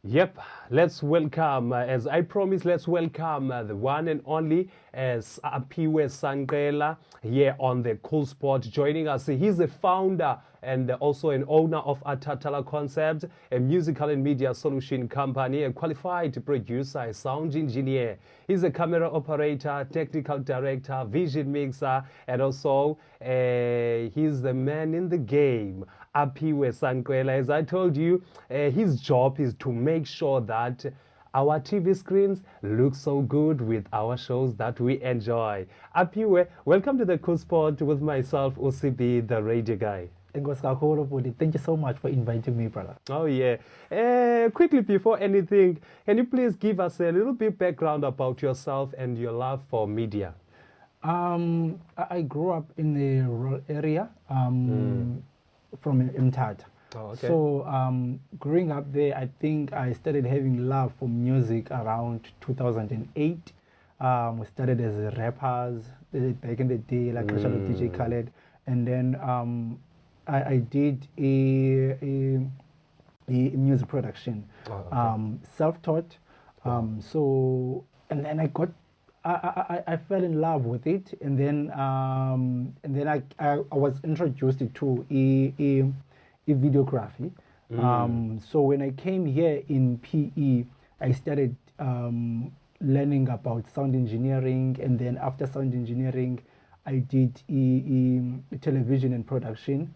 Yep, let's welcome, as I promised, let's welcome the one and only as Apiwe Sanqela here on the Cool Spot joining us. He's the founder and also an owner of Atatala Concept, a musical and media solution company, a qualified producer, a sound engineer. He's a camera operator, technical director, vision mixer, and also he's the man in the game. Apiwe Sanqela. As I told you, his job is to make sure that our TV screens look so good with our shows that we enjoy. Apiwe, welcome to the Cool Spot with myself, Usi Bee, the radio guy. Thank you so much for inviting me, brother. Oh, yeah. Quickly, before anything, can you please give us a little bit background about yourself and your love for media? I grew up in a rural area from Mthatha. Oh, okay. So growing up there, I think I started having love for music around 2008. We started as rappers back in the day, like DJ Khaled. And then I did a music production, self-taught. So, and then I fell in love with it, and then I was introduced to a videography. So when I came here in PE, I started learning about sound engineering, and then after sound engineering, I did a television and production.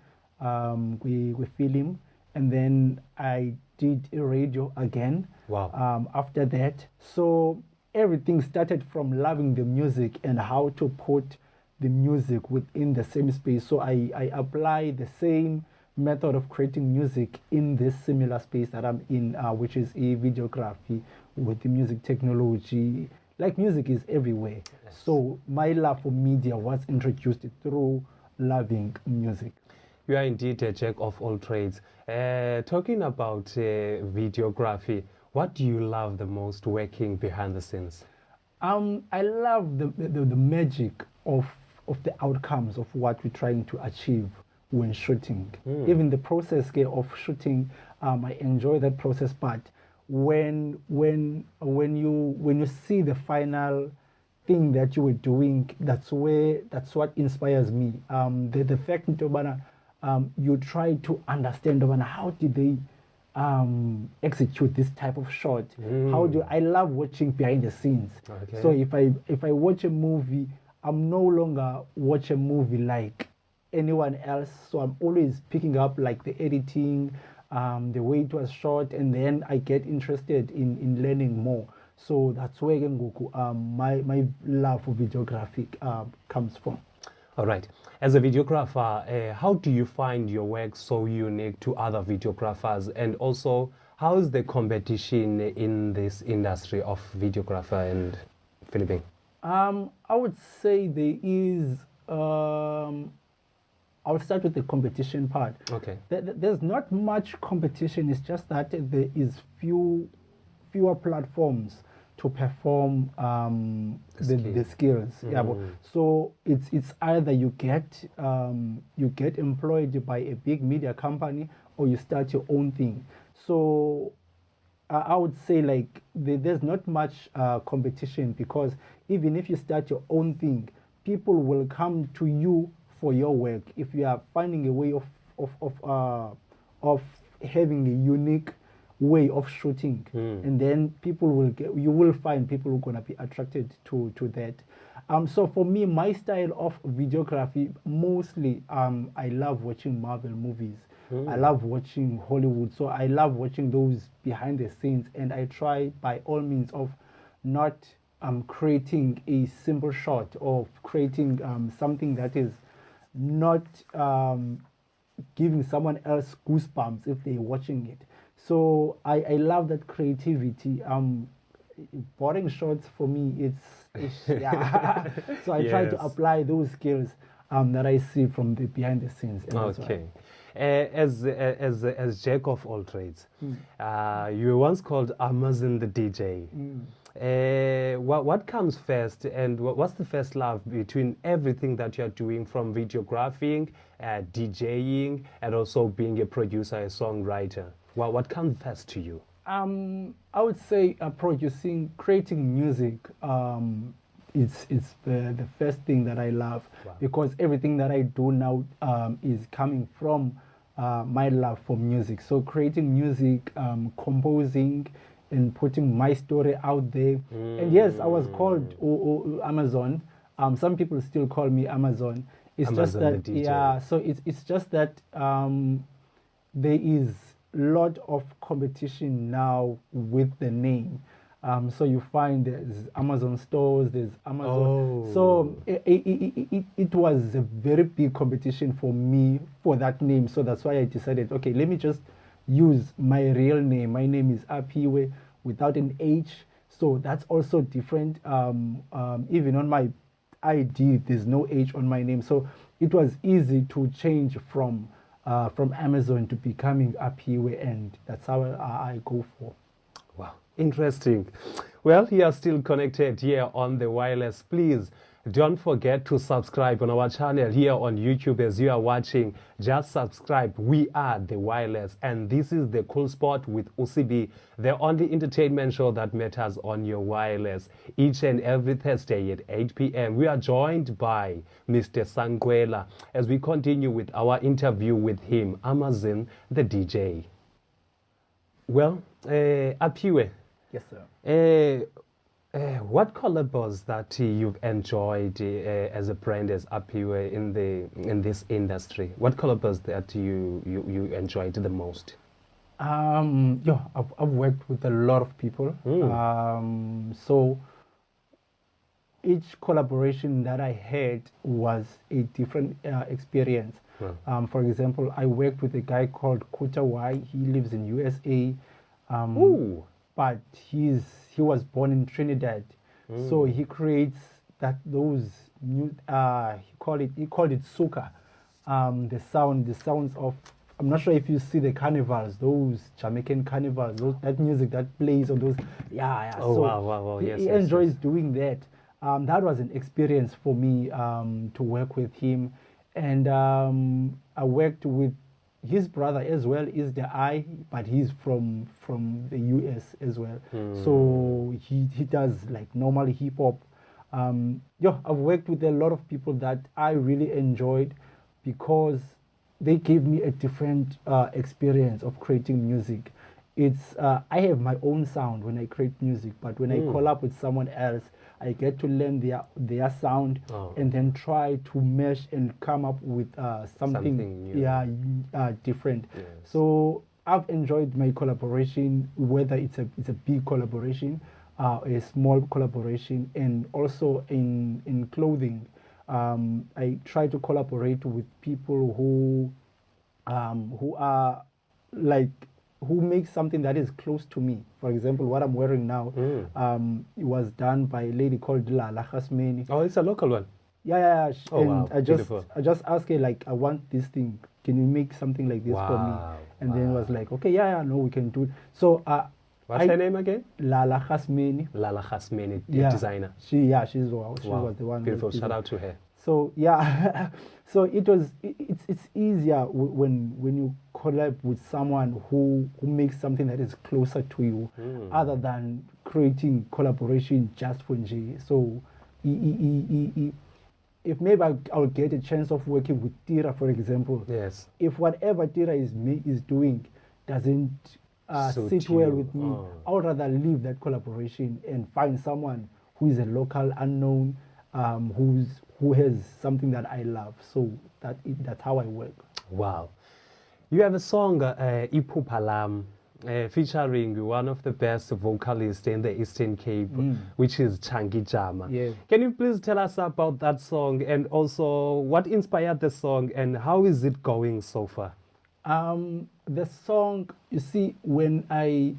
We film, and then I did a radio again. Wow. After that, so everything started from loving the music and how to put the music within the same space. So I apply the same method of creating music in this similar space that I'm in, which is a videography with the music technology. Like, music is everywhere. Yes. So my love for media was introduced through loving music. You are indeed a jack of all trades. Talking about videography, what do you love the most working behind the scenes? I love the magic of the outcomes of what we're trying to achieve when shooting. Even the process of shooting, I enjoy that process. But when you see the final thing that you were doing, that's what inspires me. The fact that you try to understand how did they execute this type of shot. I love watching behind the scenes. Okay. So if I watch a movie, I'm no longer watch a movie like anyone else. So I'm always picking up like the editing, the way it was shot, and then I get interested in learning more. So that's where my love for videography comes from. All right. As a videographer, how do you find your work so unique to other videographers? And also, how is the competition in this industry of videographer and filming? I would say there is... I'll start with the competition part. Okay. There's not much competition. It's just that there is fewer platforms to perform the skills. Yeah, so it's either you get employed by a big media company or you start your own thing. So I would say like there's not much competition, because even if you start your own thing, people will come to you for your work if you are finding a way of having a unique way of shooting, and then you will find people who are going to be attracted to that. So for me, my style of videography, mostly I love watching Marvel movies. I love watching Hollywood, so I love watching those behind the scenes, and I try by all means of not creating a simple shot, or creating something that is not giving someone else goosebumps if they're watching it. So I love that creativity. Boring shots for me, it's yeah. So I try to apply those skills that I see from the behind the scenes. Okay. As jack of all trades, you were once called Amazon the DJ. What comes first, and what's the first love between everything that you're doing, from videographing, DJing, and also being a producer, a songwriter? What comes first to you? I would say creating music. It's the first thing that I love. Wow. Because everything that I do now is coming from my love for music. So creating music, composing, and putting my story out there. And yes, I was called Amazon. Some people still call me Amazon. It's just Amazon that the DJ. yeah. So it's just that there is a lot of competition now with the name. So you find there's Amazon stores, there's Amazon. Oh. So it was a very big competition for me for that name. So that's why I decided, okay, let me just use my real name. My name is Apiwe without an H. So that's also different. Even on my ID, there's no H on my name. So it was easy to change from Amazon to becoming Apiwe, and that's how I go for. Wow, interesting. Well, you are still connected here on the wireless. Please don't forget to subscribe on our channel here on YouTube as you are watching. Just subscribe. We are the wireless, and this is the Cool Spot with Usi Bee, the only entertainment show that matters on your wireless. Each and every Thursday at 8 p.m. We are joined by Mr. Sanqela as we continue with our interview with him, Amazon the DJ. Well, Apiwe, Yes, sir. what collabs that you've enjoyed as a brand as Apiwe in this industry? What collabs that you enjoyed the most? Yeah, I've worked with a lot of people. So each collaboration that I had was a different experience. For example, I worked with a guy called Kutawai. He lives in USA. But he was born in Trinidad. So he creates those new he called it soca. The sounds of, I'm not sure if you see the carnivals, those Jamaican carnivals, that music that plays on those. Yeah. Oh, so wow. He, Yes, he yes, enjoys yes. doing that. That was an experience for me to work with him. And I worked with his brother as well, is the I, but he's from the US as well. So he does like normal hip hop. Yeah, I've worked with a lot of people that I really enjoyed because they gave me a different experience of creating music. It's I have my own sound when I create music, but when I collab with someone else, I get to learn their sound and then try to mesh and come up with something new. different. Yes. So I've enjoyed my collaboration, whether it's a big collaboration, a small collaboration, and also in clothing. I try to collaborate with people who are like who make something that is close to me. For example, what I'm wearing now, it was done by a lady called Lala Khasmeni. Oh, it's a local one. Yeah. Oh, And wow. Beautiful. I just asked her, like, I want this thing. Can you make something like this for me? Wow, And then it was like, okay, no, we can do it. So What's her name again? Lala Khasmeni. Lala Khasmeni, the Yeah. designer. She was Wow. the one. Beautiful. who Shout designed. out to her. So yeah, so it's easier when you collab with someone who makes something that is closer to you, other than creating collaboration just for Nj. So if maybe I'll get a chance of working with Tira, for example. Yes. If whatever Tira is doing doesn't Suit sit well you. with me, Oh. I would rather leave that collaboration and find someone who is a local unknown, who has something that I love. So that's how I work. Wow. You have a song, Iphupha Lam, featuring one of the best vocalists in the Eastern Cape, which is Changi Jama. Yeah. Can you please tell us about that song and also what inspired the song and how is it going so far? The song, you see, when I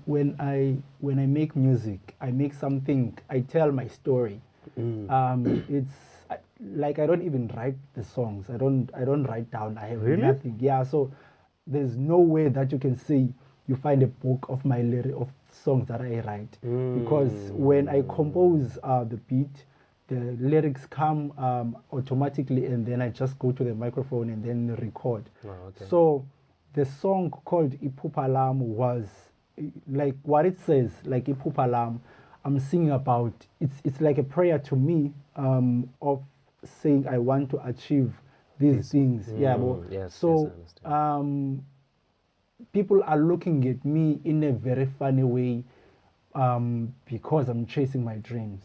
make music, I make something, I tell my story. It's like I don't even write the songs. I don't write down. I have Really? nothing. Yeah, so there's no way that you can say you find a book of my of songs that I write, because when I compose the beat, the lyrics come automatically, and then I just go to the microphone and then record. Oh, okay. So the song called Iphupha Lam was like what it says, like Ipupalam, I'm singing about, it's like a prayer to me of saying I want to achieve these things. Yeah, but yes, so yes, I understand. people are looking at me in a very funny way because I'm chasing my dreams.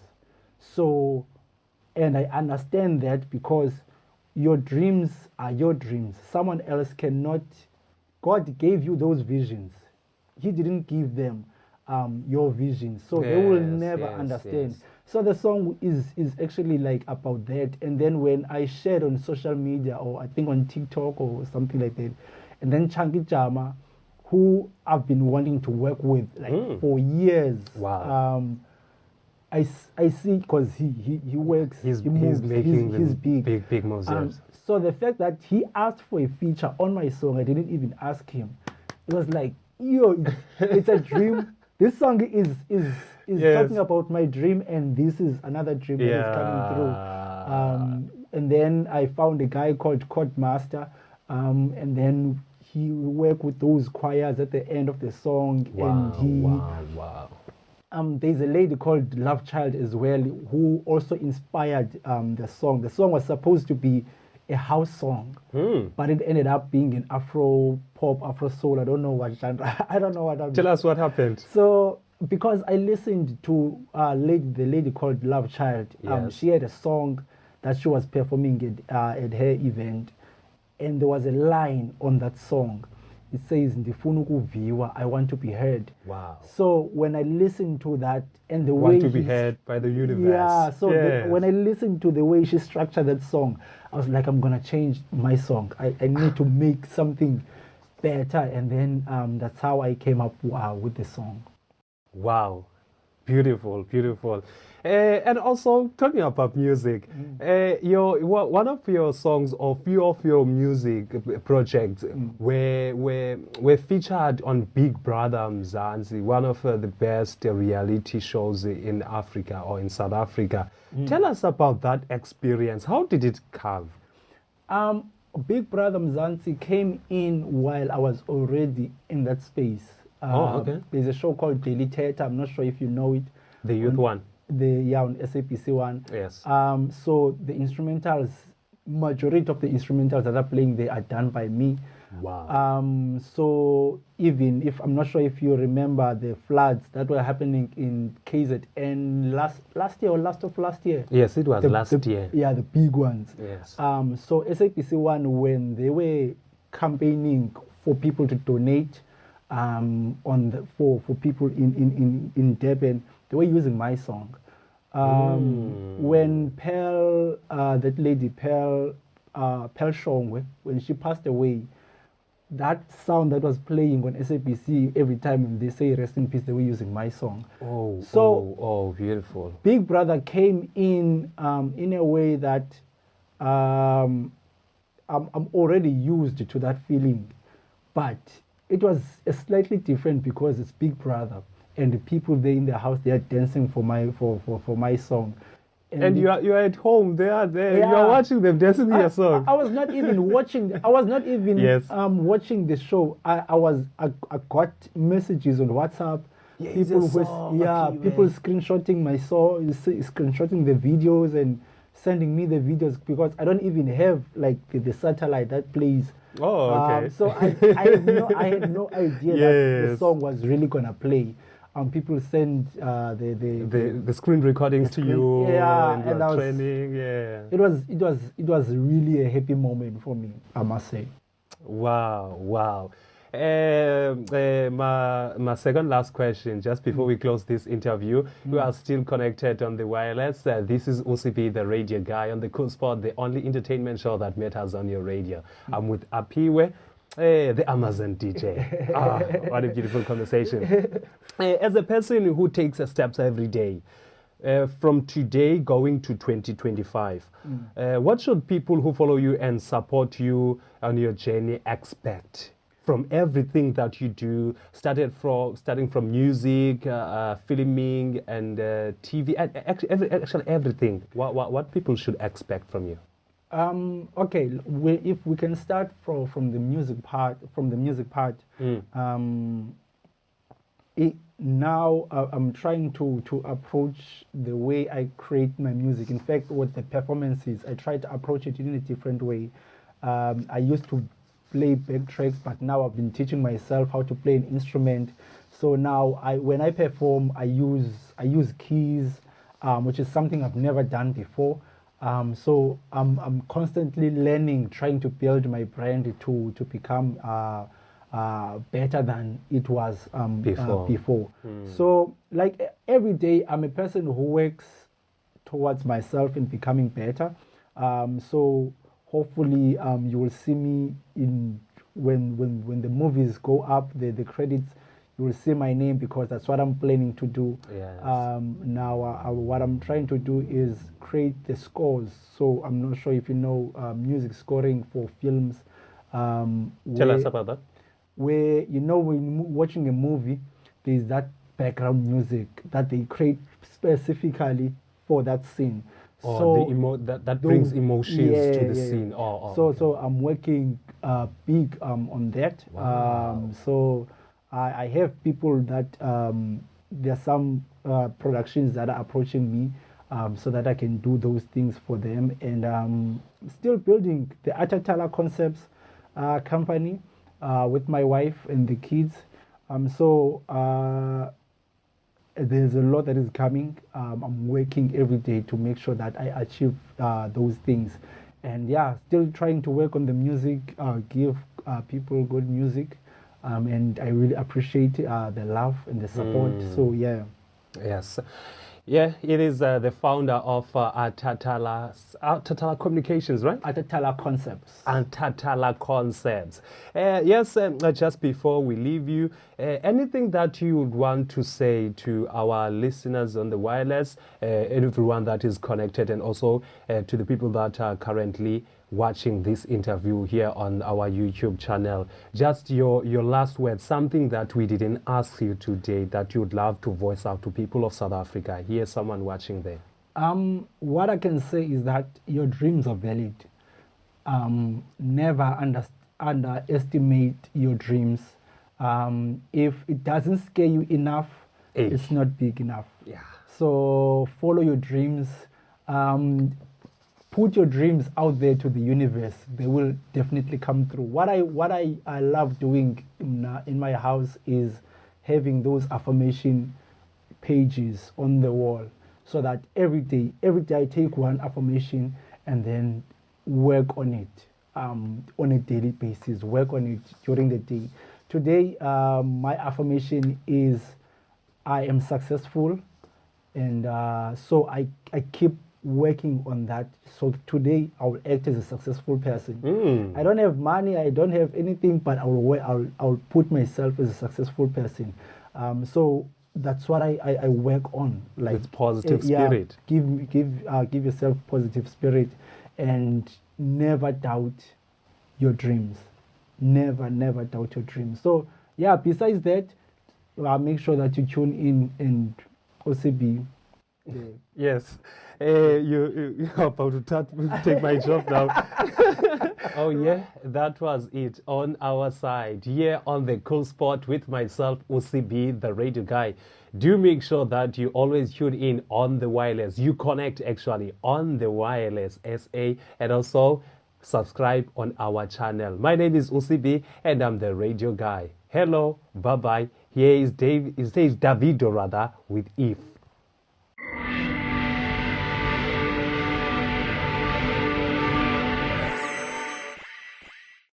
So, and I understand that because your dreams are your dreams. Someone else cannot. God gave you those visions. He didn't give them your visions, so they will Yes, never yes, understand. yes. So the song is actually like about that. And then when I shared on social media, or I think on TikTok or something like that, and then Changi Jama, who I've been wanting to work with like for years. Wow. I see, because he works, He's he moves, making he's big. big moves, yes. So the fact that he asked for a feature on my song, I didn't even ask him. It was like, yo, it's a dream. This song is Yes. talking about my dream, and this is another dream that is coming through. And then I found a guy called Chord Master, and then he worked with those choirs at the end of the song, and he. Wow. There's a lady called Love Child as well, who also inspired the song. The song was supposed to be a house song, but it ended up being an Afro pop, Afro soul. I don't know what genre. I don't know what. Tell us what happened. So because I listened to the lady called Love Child, Yes. she had a song that she was performing at her event, and there was a line on that song. It says, "Ndifuna ukuviwa, I want to be heard." Wow. So when I listened to that, and the Want way to be heard by the universe. yeah. So Yes. when I listened to the way she structured that song, I was like, I'm gonna change my song. I need to make something better, and then that's how I came up with the song. Wow, beautiful, beautiful. And also talking about music, one of your songs or few of your music projects were featured on Big Brother Mzansi, one of the best reality shows in Africa or in South Africa. Tell us about that experience. How did it come? Big Brother Mzansi came in while I was already in that space. Okay. There's a show called Daily Theatre. I'm not sure if you know it. The youth one. On SAPC one. Yes. So the instrumentals, majority of the instrumentals that are playing there are done by me. Wow. So even if I'm not sure if you remember the floods that were happening in KZN last year or last of last year. Yes, it was last year. Yeah, the big ones. Yes. So SAPC one, when they were campaigning for people to donate for people in Durban, they were using my song. When Pearl, that lady Pearl Shongwe, when she passed away, that sound that was playing on SABC every time when they say rest in peace, they were using my song. Oh, beautiful. Big Brother came in a way that I'm already used to that feeling, but it was slightly different because it's Big Brother, and the people there in the house, they are dancing for my song. And you are at home. They are there. Yeah. You are watching them dancing your song. I was not even watching. I was not even Yes. watching the show. I got messages on WhatsApp. Yeah, it's a song, Apiwe. People screenshotting my song, screenshotting the videos and sending me the videos, because I don't even have like the satellite that plays. Oh, okay. So I had no idea that the Yes. song was really gonna play. People send The screen recordings to you. Yeah, and and you I are was- training. Yeah. it was really a happy moment for me, I must say. Wow. My second last question, just before we close this interview, we are still connected on the wireless. This is Usi Bee, the radio guy on the Cool Spot, the only entertainment show that matters on your radio. I'm with Apiwe, the Amazon DJ. What a beautiful conversation. As a person who takes steps every day, from today going to 2025, what should people who follow you and support you on your journey expect from everything that you do, starting from music, filming, and TV, actually everything? What people should expect from you? Okay, if we can start from the music part. now I'm trying to approach the way I create my music. In fact, with the performances, I try to approach it in a different way. I used to play backtracks, but now I've been teaching myself how to play an instrument. So now when I perform, I use keys, which is something I've never done before. So I'm constantly learning, trying to build my brand to become better than it was before. So like every day, I'm a person who works towards myself in becoming better. So hopefully you will see me in when the movies go up, the credits, you will see my name, because that's what I'm planning to do. Yes. Now what I'm trying to do is create the scores. So I'm not sure if you know music scoring for films. Tell us about that. Where, you know, when watching a movie, there's that background music that they create specifically for that scene. So that brings emotions to the scene. So I'm working big on that. Wow. So I have people that there are some productions that are approaching me, so that I can do those things for them. And still building the Atatala Concepts company with my wife and the kids. There's a lot that is coming. I'm working every day to make sure that I achieve those things. And yeah, still trying to work on the music, give people good music. And I really appreciate the love and the support. So yeah. Yes. Yeah, it is the founder of Atatala Communications, right? Atatala Concepts. Atatala Concepts. Yes, just before we leave you, anything that you would want to say to our listeners on the wireless, everyone that is connected, and also to the people that are currently watching this interview here on our YouTube channel. Just your last word, something that we didn't ask you today that you'd love to voice out to people of South Africa. Here's someone watching there. What I can say is that your dreams are valid. Never underestimate your dreams. If it doesn't scare you enough, it's not big enough. Yeah. So follow your dreams. Put your dreams out there to the universe. They will definitely come through. What I love doing in my house is having those affirmation pages on the wall, so that every day I take one affirmation and then work on it on a daily basis. Work on it during the day. Today, my affirmation is I am successful, and so I keep working on that. So today I will act as a successful person. I don't have money, I don't have anything, but I'll put myself as a successful person. So that's what I work on. Like, it's positive spirit. Give yourself positive spirit, and never doubt your dreams. Never doubt your dreams. So yeah, besides that, make sure that you tune in and Usi Bee. Yes. You're about to take my job now. Oh yeah, that was it on our side here on the Cool Spot with myself, Usi Bee, the radio guy. Do make sure that you always tune in on the wireless. You connect actually on the wireless SA, and also subscribe on our channel. My name is Usi Bee, and I'm the radio guy. Hello, bye bye. Here is Davido with If.